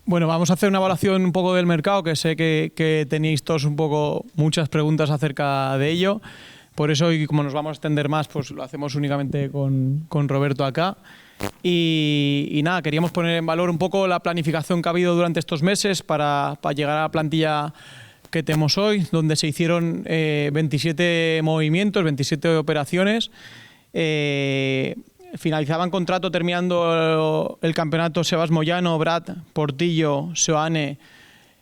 Bueno, vamos a hacer una evaluación un poco del mercado, que sé que tenéis todos un poco muchas preguntas acerca de ello. Por eso, y como nos vamos a extender más, pues lo hacemos únicamente con Roberto acá. Y nada, queríamos poner en valor un poco la planificación que ha habido durante estos meses para llegar a la plantilla que tenemos hoy, donde se hicieron 27 movimientos, 27 operaciones. Finalizaban contrato terminando el campeonato Sebas Moyano, Brad, Portillo, Seoane,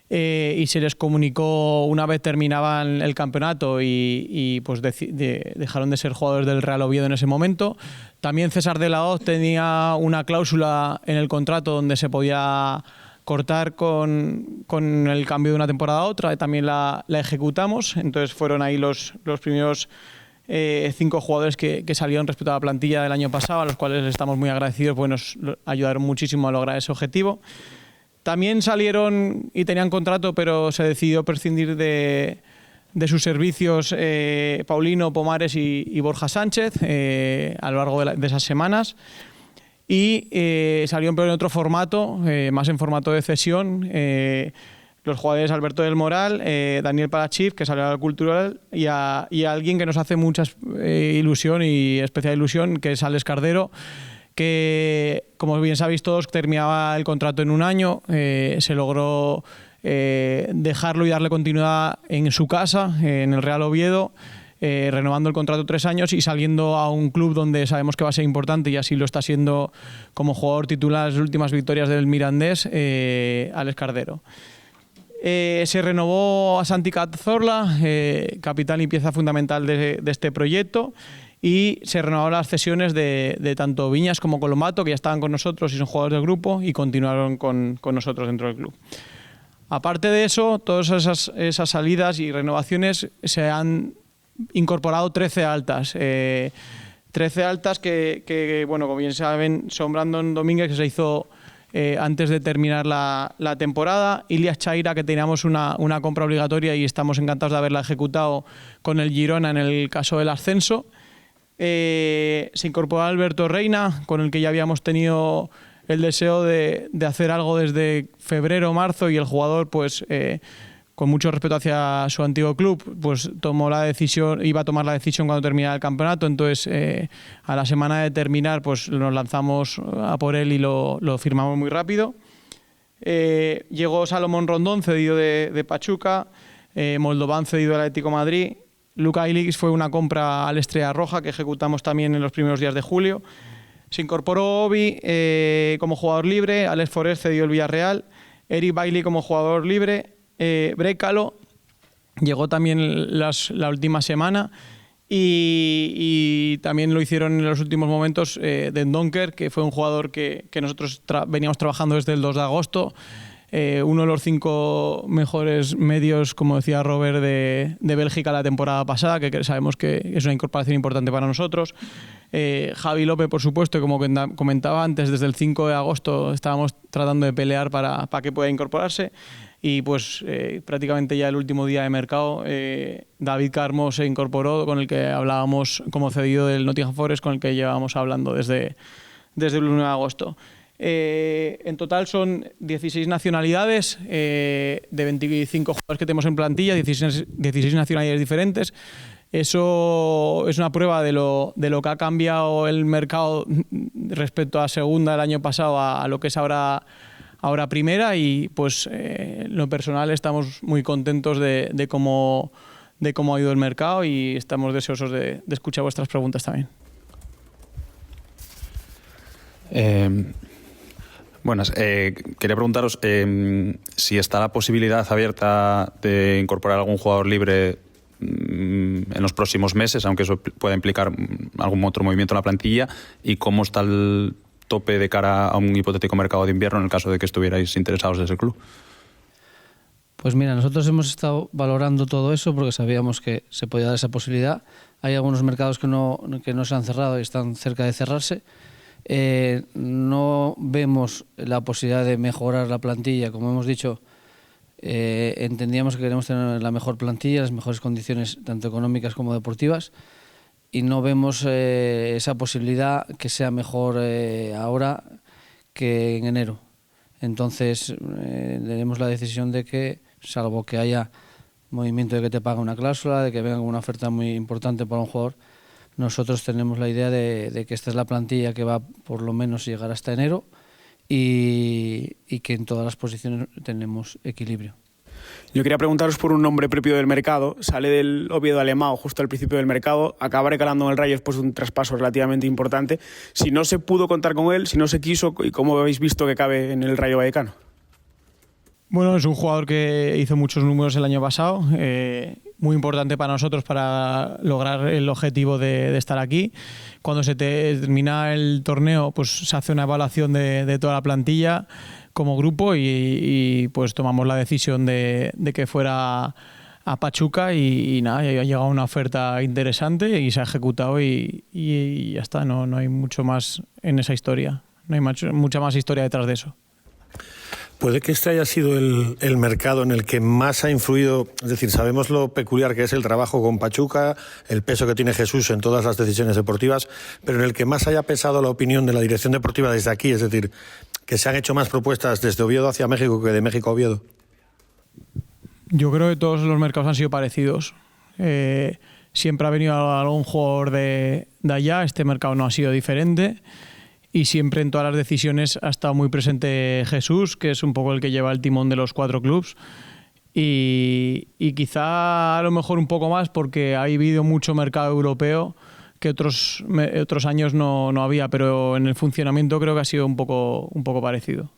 y se les comunicó una vez terminaban el campeonato y pues dejaron de ser jugadores del Real Oviedo en ese momento. También César de la Hoz tenía una cláusula en el contrato donde se podía cortar con el cambio de una temporada a otra, también la ejecutamos. Entonces fueron ahí los primeros 5 jugadores que salieron respecto a la plantilla del año pasado, a los cuales estamos muy agradecidos, pues nos ayudaron muchísimo a lograr ese objetivo. También salieron y tenían contrato, pero se decidió prescindir de sus servicios Paulino, Pomares y Borja Sánchez a lo largo de esas semanas. Y salieron pero en otro formato, más en formato de cesión, los jugadores Alberto del Moral, Daniel Palachif, que salió al Cultural, y a alguien que nos hace mucha ilusión y especial ilusión, que es Alex Cardero, que, como bien sabéis todos, terminaba el contrato en un año. Se logró dejarlo y darle continuidad en su casa, en el Real Oviedo, renovando el contrato 3 años y saliendo a un club donde sabemos que va a ser importante, y así lo está siendo como jugador titular en las últimas victorias del Mirandés, Alex Cardero. Se renovó a Santi Cazorla, capitán y pieza fundamental de este proyecto, y se renovaron las cesiones de tanto Viñas como Colombato, que ya estaban con nosotros y son jugadores del grupo y continuaron con nosotros dentro del club. Aparte de eso, todas esas salidas y renovaciones, se han incorporado 13 altas. 13 altas que, bueno, como bien saben, son Brandon Domínguez, que se hizo antes de terminar la temporada, Ilias Chaira, que teníamos una compra obligatoria y estamos encantados de haberla ejecutado con el Girona en el caso del ascenso. Se incorporó Alberto Reina, con el que ya habíamos tenido el deseo de hacer algo desde febrero o marzo, y el jugador, pues con mucho respeto hacia su antiguo club, pues iba a tomar la decisión cuando terminara el campeonato. Entonces a la semana de terminar, pues nos lanzamos a por él y lo firmamos muy rápido. Llegó Salomón Rondón, cedido de Pachuca, Moldován, cedido del Atlético de Madrid. Luka Ilix fue una compra al Estrella Roja que ejecutamos también en los primeros días de julio. Se incorporó Obi como jugador libre, Alex Forest cedió el Villarreal, Eric Bailey como jugador libre, Brécalo llegó también la última semana, y también lo hicieron en los últimos momentos Dendonker, que fue un jugador que nosotros veníamos trabajando desde el 2 de agosto. Uno de los 5 mejores medios, como decía Robert, de Bélgica la temporada pasada, que sabemos que es una incorporación importante para nosotros. Javi López, por supuesto, como comentaba antes, desde el 5 de agosto estábamos tratando de pelear para que pueda incorporarse, y pues prácticamente ya el último día de mercado, David Carmo se incorporó, con el que hablábamos como cedido del Nottingham Forest, con el que llevábamos hablando desde el 1 de agosto. En total son 16 nacionalidades, de 25 jugadores que tenemos en plantilla, 16 nacionalidades diferentes. Eso es una prueba de lo que ha cambiado el mercado respecto a segunda el año pasado a lo que es ahora primera, y pues en lo personal estamos muy contentos de cómo ha ido el mercado, y estamos deseosos de escuchar vuestras preguntas también. Buenas. Quería preguntaros si está la posibilidad abierta de incorporar algún jugador libre en los próximos meses, aunque eso pueda implicar algún otro movimiento en la plantilla, y cómo está el tope de cara a un hipotético mercado de invierno en el caso de que estuvierais interesados desde el club. Pues mira, nosotros hemos estado valorando todo eso porque sabíamos que se podía dar esa posibilidad. Hay algunos mercados que no se han cerrado y están cerca de cerrarse. No vemos la posibilidad de mejorar la plantilla. Como hemos dicho, entendíamos que queremos tener la mejor plantilla, las mejores condiciones tanto económicas como deportivas, y no vemos esa posibilidad que sea mejor ahora que en enero. Entonces tenemos la decisión de que, salvo que haya movimiento de que te paga una cláusula, de que venga una oferta muy importante para un jugador, nosotros tenemos la idea de que esta es la plantilla que va por lo menos llegar hasta enero y que en todas las posiciones tenemos equilibrio. Yo quería preguntaros por un nombre propio del mercado. Sale del Oviedo Alemão justo al principio del mercado, acaba recalando en el Rayo después de un traspaso relativamente importante. Si no se pudo contar con él, si no se quiso, ¿y cómo habéis visto que cabe en el Rayo Vallecano? Bueno, es un jugador que hizo muchos números el año pasado, muy importante para nosotros para lograr el objetivo de estar aquí. Cuando se termina el torneo, pues se hace una evaluación de toda la plantilla como grupo y pues tomamos la decisión de que fuera a Pachuca y nada, ha llegado una oferta interesante y se ha ejecutado y ya está, no hay mucho más en esa historia, no hay mucha más historia detrás de eso. Puede que este haya sido el mercado en el que más ha influido, es decir, sabemos lo peculiar que es el trabajo con Pachuca, el peso que tiene Jesús en todas las decisiones deportivas, pero en el que más haya pesado la opinión de la dirección deportiva desde aquí, es decir, que se han hecho más propuestas desde Oviedo hacia México que de México a Oviedo. Yo creo que todos los mercados han sido parecidos. Siempre ha venido algún jugador de allá, este mercado no ha sido diferente. Y siempre en todas las decisiones ha estado muy presente Jesús, que es un poco el que lleva el timón de los 4 clubs. Y quizá a lo mejor un poco más porque ha habido mucho mercado europeo que otros años no había, pero en el funcionamiento creo que ha sido un poco parecido.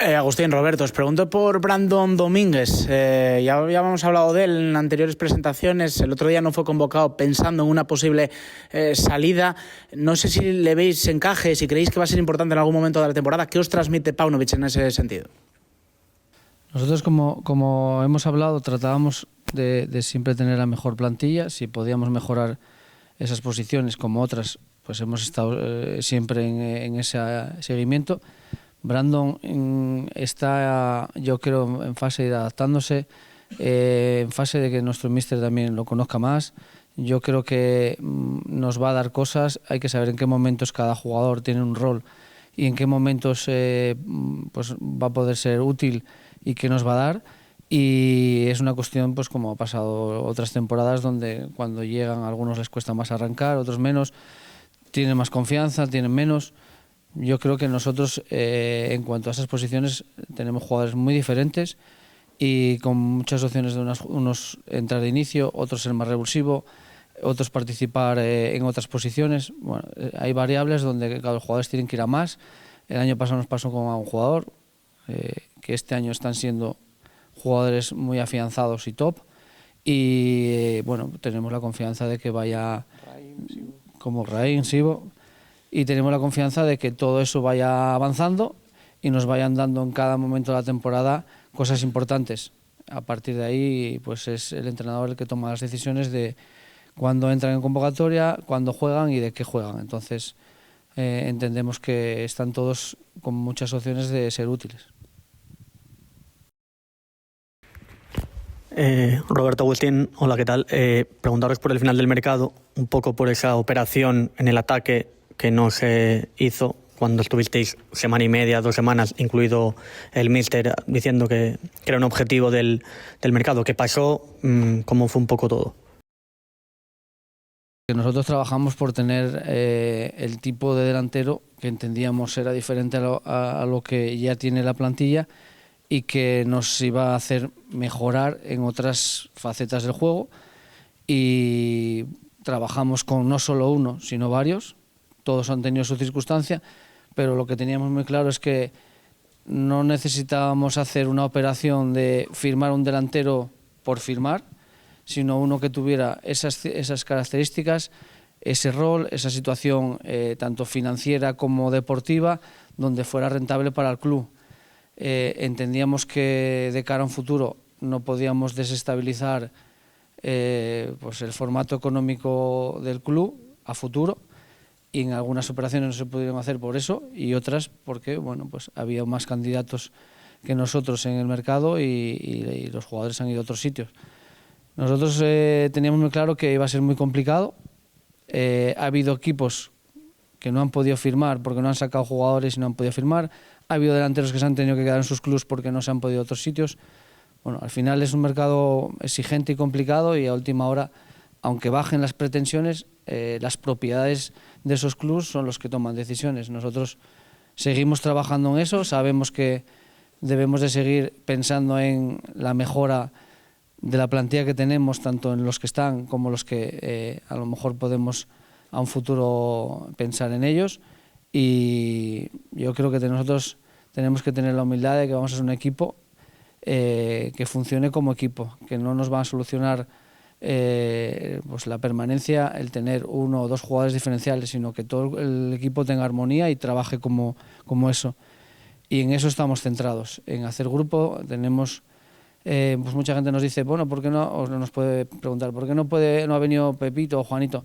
Agustín, Roberto, os pregunto por Brandon Domínguez. Ya habíamos hablado de él en anteriores presentaciones. El otro día no fue convocado pensando en una posible salida. No sé si le veis encaje, si creéis que va a ser importante en algún momento de la temporada. ¿Qué os transmite Paunovic en ese sentido? Nosotros, como hemos hablado, tratábamos de siempre tener la mejor plantilla. Si podíamos mejorar esas posiciones como otras, pues hemos estado siempre en ese seguimiento. Brandon está, yo creo, en fase de adaptándose, en fase de que nuestro míster también lo conozca más. Yo creo que nos va a dar cosas, hay que saber en qué momentos cada jugador tiene un rol y en qué momentos pues va a poder ser útil y qué nos va a dar. Y es una cuestión, pues como ha pasado otras temporadas, donde cuando llegan a algunos les cuesta más arrancar, otros menos, tienen más confianza, tienen menos. Yo creo que nosotros, en cuanto a esas posiciones, tenemos jugadores muy diferentes y con muchas opciones de unos entrar de inicio, otros ser más revulsivo, otros participar en otras posiciones. Bueno, hay variables donde los jugadores tienen que ir a más. El año pasado nos pasó con un jugador, que este año están siendo jugadores muy afianzados y top. Y bueno, tenemos la confianza de que vaya como Raín, Sibo. Y tenemos la confianza de que todo eso vaya avanzando y nos vayan dando en cada momento de la temporada cosas importantes. A partir de ahí, pues es el entrenador el que toma las decisiones de cuándo entran en convocatoria, cuándo juegan y de qué juegan. Entonces, entendemos que están todos con muchas opciones de ser útiles. Roberto, Agustín, hola, ¿qué tal? Preguntaros por el final del mercado, un poco por esa operación en el ataque que no se hizo cuando estuvisteis semana y media, 2 semanas, incluido el míster, diciendo que era un objetivo del mercado. ¿Qué pasó? ¿Cómo fue un poco todo? Nosotros trabajamos por tener el tipo de delantero que entendíamos era diferente a lo que ya tiene la plantilla y que nos iba a hacer mejorar en otras facetas del juego, y trabajamos con no solo uno, sino varios. Todos han tenido su circunstancia, pero lo que teníamos muy claro es que no necesitábamos hacer una operación de firmar un delantero por firmar, sino uno que tuviera esas características, ese rol, esa situación tanto financiera como deportiva, donde fuera rentable para el club. Entendíamos que de cara a un futuro no podíamos desestabilizar pues el formato económico del club a futuro, y en algunas operaciones no se pudieron hacer por eso y otras porque bueno, pues había más candidatos que nosotros en el mercado y los jugadores han ido a otros sitios. Nosotros teníamos muy claro que iba a ser muy complicado. Ha habido equipos que no han podido firmar porque no han sacado jugadores y no han podido firmar. Ha habido delanteros que se han tenido que quedar en sus clubs porque no se han podido a otros sitios. Bueno, al final es un mercado exigente y complicado y a última hora, aunque bajen las pretensiones, las propiedades de esos clubs son los que toman decisiones. Nosotros seguimos trabajando en eso, sabemos que debemos de seguir pensando en la mejora de la plantilla que tenemos, tanto en los que están como los que a lo mejor podemos a un futuro pensar en ellos. Y yo creo que nosotros tenemos que tener la humildad de que vamos a ser un equipo que funcione como equipo, que no nos va a solucionar pues la permanencia el tener 1 o 2 jugadores diferenciales, sino que todo el equipo tenga armonía y trabaje como eso. Y en eso estamos centrados, en hacer grupo. Tenemos pues mucha gente nos dice, bueno, ¿por qué no? O nos puede preguntar, ¿por qué no ha venido Pepito o Juanito?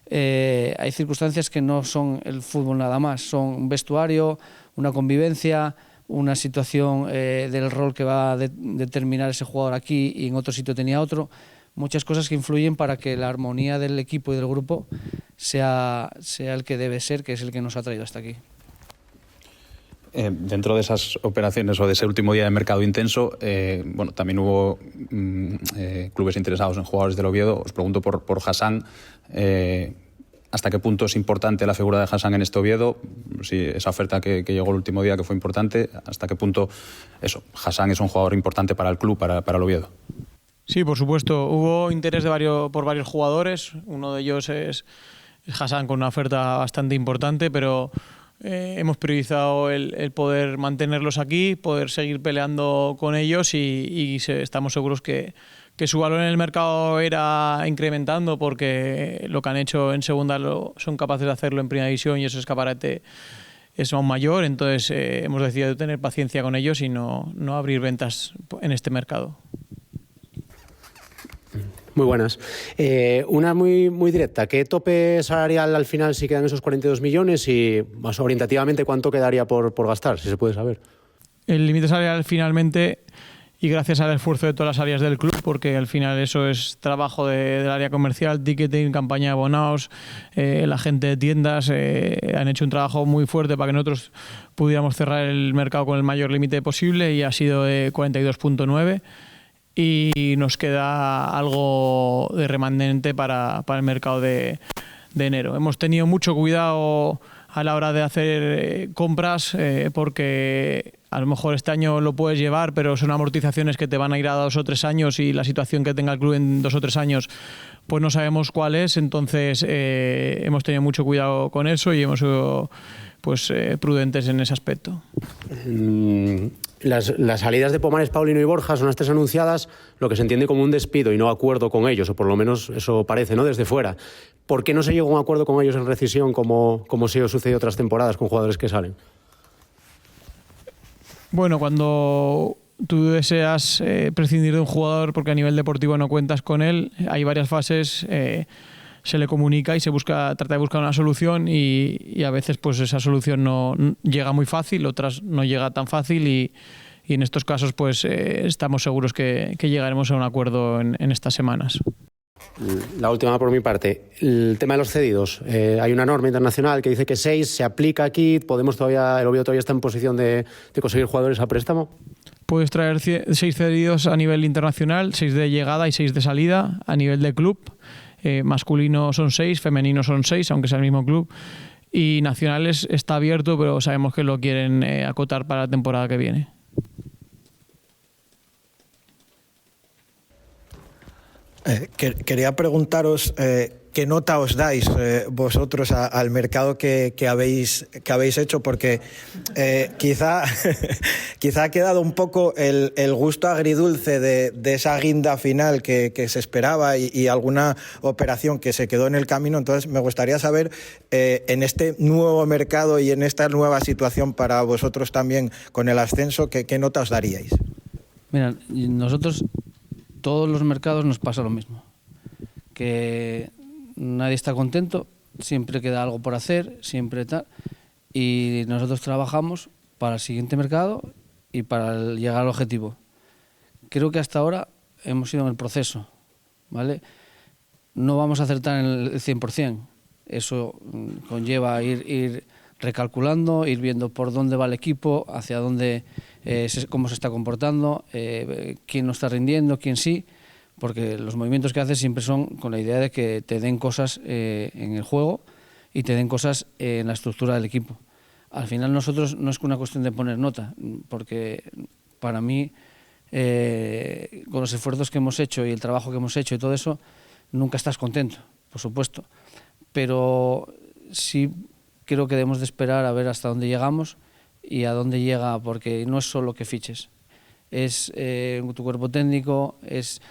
Hay circunstancias que no son el fútbol nada más, son un vestuario, una convivencia, una situación del rol que va a determinar ese jugador aquí y en otro sitio tenía otro. Muchas cosas que influyen para que la armonía del equipo y del grupo sea el que debe ser, que es el que nos ha traído hasta aquí. Dentro de esas operaciones o de ese último día de mercado intenso, bueno, también hubo clubes interesados en jugadores del Oviedo. Os pregunto por Hassan, ¿hasta qué punto es importante la figura de Hassan en este Oviedo? Si esa oferta que llegó el último día que fue importante, ¿hasta qué punto Hassan es un jugador importante para el club, para el Oviedo? Sí, por supuesto. Hubo interés por varios jugadores. Uno de ellos es Hassan, con una oferta bastante importante, pero hemos priorizado el poder mantenerlos aquí, poder seguir peleando con ellos y estamos seguros que su valor en el mercado irá incrementando, porque lo que han hecho en segunda son capaces de hacerlo en primera división y ese escaparate es aún mayor. Entonces hemos decidido tener paciencia con ellos y no abrir ventas en este mercado. Muy buenas. Una muy directa. ¿Qué tope salarial al final si quedan esos 42 millones y más orientativamente cuánto quedaría por gastar, si se puede saber? El límite salarial finalmente, y gracias al esfuerzo de todas las áreas del club, porque al final eso es trabajo del área comercial, ticketing, campaña de abonados, la gente de tiendas, han hecho un trabajo muy fuerte para que nosotros pudiéramos cerrar el mercado con el mayor límite posible y ha sido de 42,9. Y nos queda algo de remanente para el mercado de enero. Hemos tenido mucho cuidado a la hora de hacer compras porque a lo mejor este año lo puedes llevar, pero son amortizaciones que te van a ir a 2 o 3 años y la situación que tenga el club en 2 o 3 años pues no sabemos cuál es. Entonces hemos tenido mucho cuidado con eso y hemos sido prudentes en ese aspecto. Las salidas de Pomares, Paulino y Borja son las 3 anunciadas, lo que se entiende como un despido y no acuerdo con ellos, o por lo menos eso parece, ¿no?, desde fuera. ¿Por qué no se llegó a un acuerdo con ellos en rescisión como sí os sucedió otras temporadas con jugadores que salen? Bueno, cuando tú deseas prescindir de un jugador porque a nivel deportivo no cuentas con él, hay varias fases. Se le comunica y trata de buscar una solución y a veces pues esa solución no llega muy fácil, otras no llega tan fácil y en estos casos pues estamos seguros que llegaremos a un acuerdo en estas semanas. La última por mi parte, el tema de los cedidos. Hay una norma internacional que dice que 6 se aplica aquí. El Oviedo todavía está en posición de conseguir jugadores a préstamo. Puedes traer 6 cedidos a nivel internacional, 6 de llegada y 6 de salida a nivel de club. Masculino son 6, femenino son 6, aunque sea el mismo club. Y nacionales está abierto, pero sabemos que lo quieren acotar para la temporada que viene. Quería preguntaros qué nota os dais vosotros al mercado que habéis hecho, porque quizá ha quedado un poco el gusto agridulce de esa guinda final que se esperaba y alguna operación que se quedó en el camino. Entonces me gustaría saber, en este nuevo mercado y en esta nueva situación para vosotros también con el ascenso, ¿qué nota os daríais? Mira, nosotros todos los mercados nos pasa lo mismo, que nadie está contento, siempre queda algo por hacer, siempre tal, y nosotros trabajamos para el siguiente mercado y para llegar al objetivo. Creo que hasta ahora hemos ido en el proceso, ¿vale? No vamos a acertar en el 100%, Eso conlleva ir recalculando, ir viendo por dónde va el equipo, hacia dónde, cómo se está comportando, quién no está rindiendo, quién sí, porque los movimientos que haces siempre son con la idea de que te den cosas en el juego y te den cosas en la estructura del equipo. Al final nosotros no es una cuestión de poner nota, porque para mí, con los esfuerzos que hemos hecho y el trabajo que hemos hecho y todo eso, nunca estás contento, por supuesto, pero sí creo que debemos de esperar a ver hasta dónde llegamos y a dónde llega, porque no es solo que fiches, es tu cuerpo técnico, es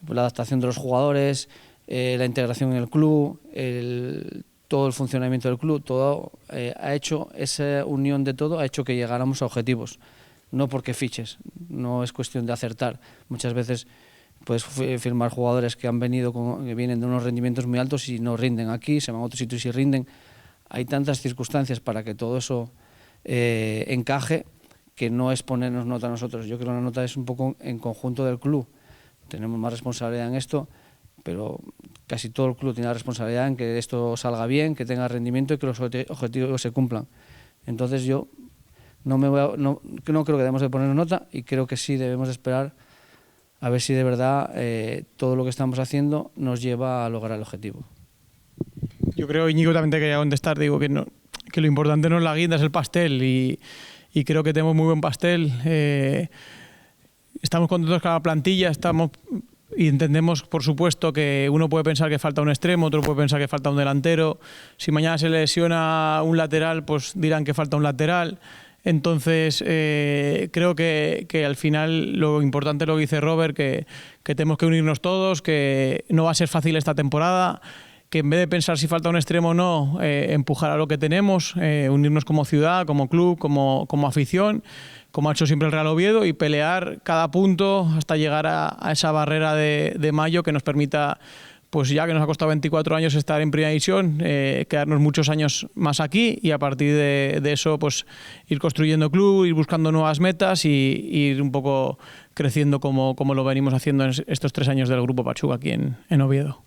la adaptación de los jugadores, la integración en el club, todo el funcionamiento del club, todo ha hecho, esa unión de todo ha hecho que llegáramos a objetivos, no porque fiches, no es cuestión de acertar. Muchas veces puedes firmar jugadores que que vienen de unos rendimientos muy altos y no rinden aquí, se van a otros sitios y rinden. Hay tantas circunstancias para que todo eso encaje, que no es ponernos nota a nosotros. Yo creo que la nota es un poco en conjunto del club. Tenemos más responsabilidad en esto, pero casi todo el club tiene la responsabilidad en que esto salga bien, que tenga rendimiento y que los objetivos se cumplan. Entonces yo no creo que debemos de ponernos nota, y creo que sí debemos de esperar a ver si de verdad todo lo que estamos haciendo nos lleva a lograr el objetivo. Yo creo, Íñigo, también te quería contestar, digo que lo importante no es la guinda, es el pastel, y creo que tenemos muy buen pastel. Estamos contentos con la plantilla, y entendemos, por supuesto, que uno puede pensar que falta un extremo, otro puede pensar que falta un delantero. Si mañana se lesiona un lateral, pues dirán que falta un lateral. Entonces, creo que al final lo importante es lo que dice Robert, que tenemos que unirnos todos, que no va a ser fácil esta temporada, que en vez de pensar si falta un extremo o no, empujar a lo que tenemos, unirnos como ciudad, como club, como afición, como ha hecho siempre el Real Oviedo, y pelear cada punto hasta llegar a esa barrera de mayo que nos permita, pues ya que nos ha costado 24 años estar en Primera División, quedarnos muchos años más aquí, y a partir de eso pues ir construyendo club, ir buscando nuevas metas y ir un poco creciendo como lo venimos haciendo en estos 3 años del Grupo Pachuca aquí en Oviedo.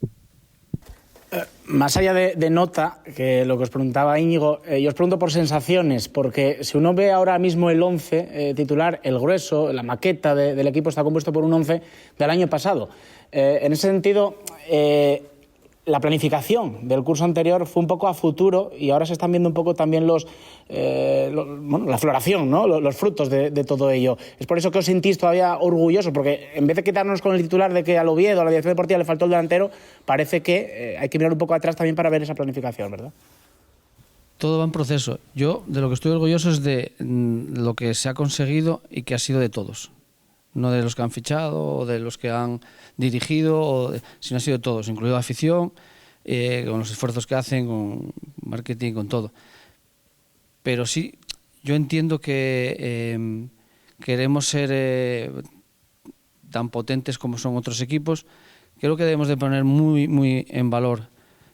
Más allá de nota, que lo que os preguntaba Íñigo, yo os pregunto por sensaciones, porque si uno ve ahora mismo el 11 titular, el grueso, la maqueta del equipo está compuesto por un 11 del año pasado. En ese sentido, la planificación del curso anterior fue un poco a futuro, y ahora se están viendo un poco también la floración, ¿no? Los frutos de todo ello. Es por eso que os sentís todavía orgullosos, porque en vez de quedarnos con el titular de que al Oviedo, a la dirección deportiva, le faltó el delantero, parece que hay que mirar un poco atrás también para ver esa planificación, ¿verdad? Todo va en proceso. Yo de lo que estoy orgulloso es de lo que se ha conseguido y que ha sido de todos. No de los que han fichado o de los que han dirigido, sino ha sido de todos, incluido la afición, con los esfuerzos que hacen, con marketing, con todo. Pero sí, yo entiendo que queremos ser tan potentes como son otros equipos. Creo que debemos de poner muy, muy en valor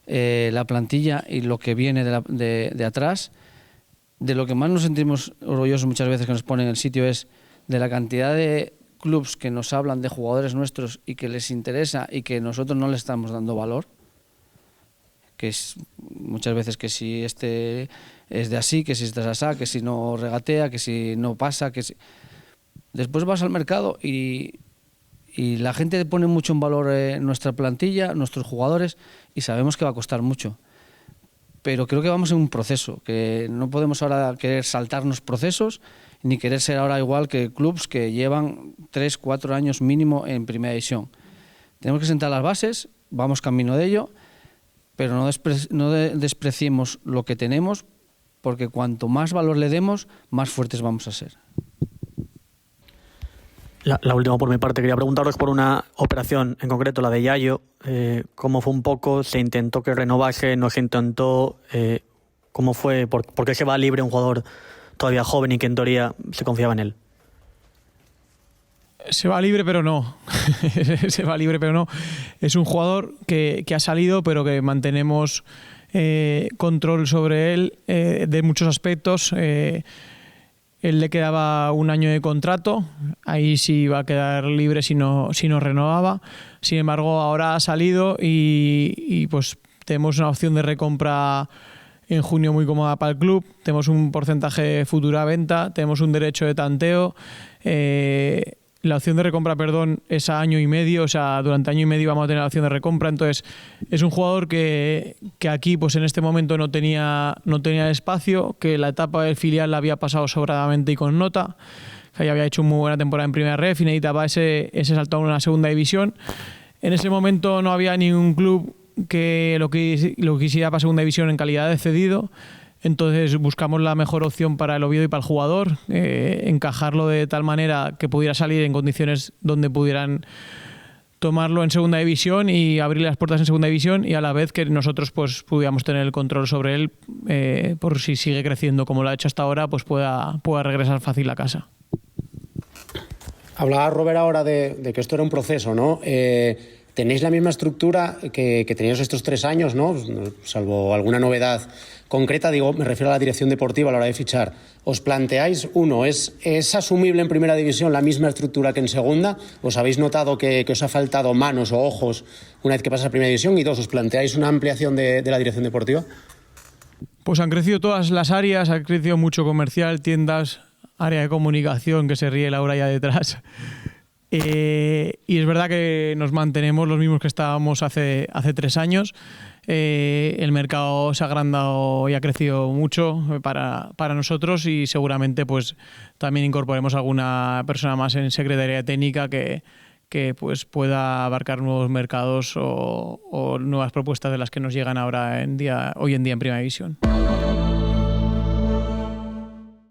la plantilla y lo que viene de atrás. De lo que más nos sentimos orgullosos muchas veces que nos ponen en el sitio es de la cantidad de clubs que nos hablan de jugadores nuestros y que les interesa y que nosotros no les estamos dando valor, que es muchas veces que si este es de así, que si este es así, que si no regatea, que si no pasa, que si... Después vas al mercado y la gente pone mucho en valor nuestra plantilla, nuestros jugadores, y sabemos que va a costar mucho. Pero creo que vamos en un proceso, que no podemos ahora querer saltarnos procesos, ni querer ser ahora igual que clubs que llevan 3, 4 años mínimo en Primera División. Tenemos que sentar las bases, vamos camino de ello, pero no despreciemos lo que tenemos, porque cuanto más valor le demos, más fuertes vamos a ser. La última por mi parte, quería preguntaros por una operación en concreto, la de Yayo. ¿Cómo fue un poco? ¿Se intentó que renovase? ¿No se intentó? ¿Cómo fue? ¿Por qué se va libre un jugador todavía joven y que en teoría se confiaba en él? Se va libre, pero no. Se va libre, pero no. Es un jugador que ha salido, pero que mantenemos control sobre él de muchos aspectos. Él le quedaba 1 año de contrato, ahí sí iba a quedar libre si no renovaba. Sin embargo, ahora ha salido y pues tenemos una opción de recompra en junio muy cómoda para el club, tenemos un porcentaje futuro a venta, tenemos un derecho de tanteo. La opción de recompra, es a año y medio, o sea, durante año y medio vamos a tener la opción de recompra. Entonces, es un jugador que aquí, pues en este momento no tenía espacio, que la etapa del filial la había pasado sobradamente y con nota, que ya había hecho una muy buena temporada en Primera Ref y necesitaba ese salto a una segunda división. En ese momento no había ningún club que lo quisiera para segunda división en calidad de cedido. Entonces buscamos la mejor opción para el Oviedo y para el jugador, encajarlo de tal manera que pudiera salir en condiciones donde pudieran tomarlo en segunda división y abrir las puertas en segunda división, y a la vez que nosotros pues pudiéramos tener el control sobre él, por si sigue creciendo como lo ha hecho hasta ahora, pues pueda regresar fácil a casa. Hablaba Robert ahora de que esto era un proceso, ¿no? Tenéis la misma estructura que teníais estos 3 años, ¿no? Salvo alguna novedad concreta, me refiero a la dirección deportiva a la hora de fichar. ¿Os planteáis, uno, ¿es asumible en primera división la misma estructura que en segunda? ¿Os habéis notado que os ha faltado manos o ojos una vez que pasas a primera división? Y dos, ¿os planteáis una ampliación de la dirección deportiva? Pues han crecido todas las áreas, ha crecido mucho comercial, tiendas, área de comunicación, que se ríe Laura ya detrás. Y es verdad que nos mantenemos los mismos que estábamos hace 3 años. El mercado se ha agrandado y ha crecido mucho para nosotros, y seguramente pues también incorporemos alguna persona más en Secretaría Técnica que pues pueda abarcar nuevos mercados o nuevas propuestas de las que nos llegan hoy en día en Primera División.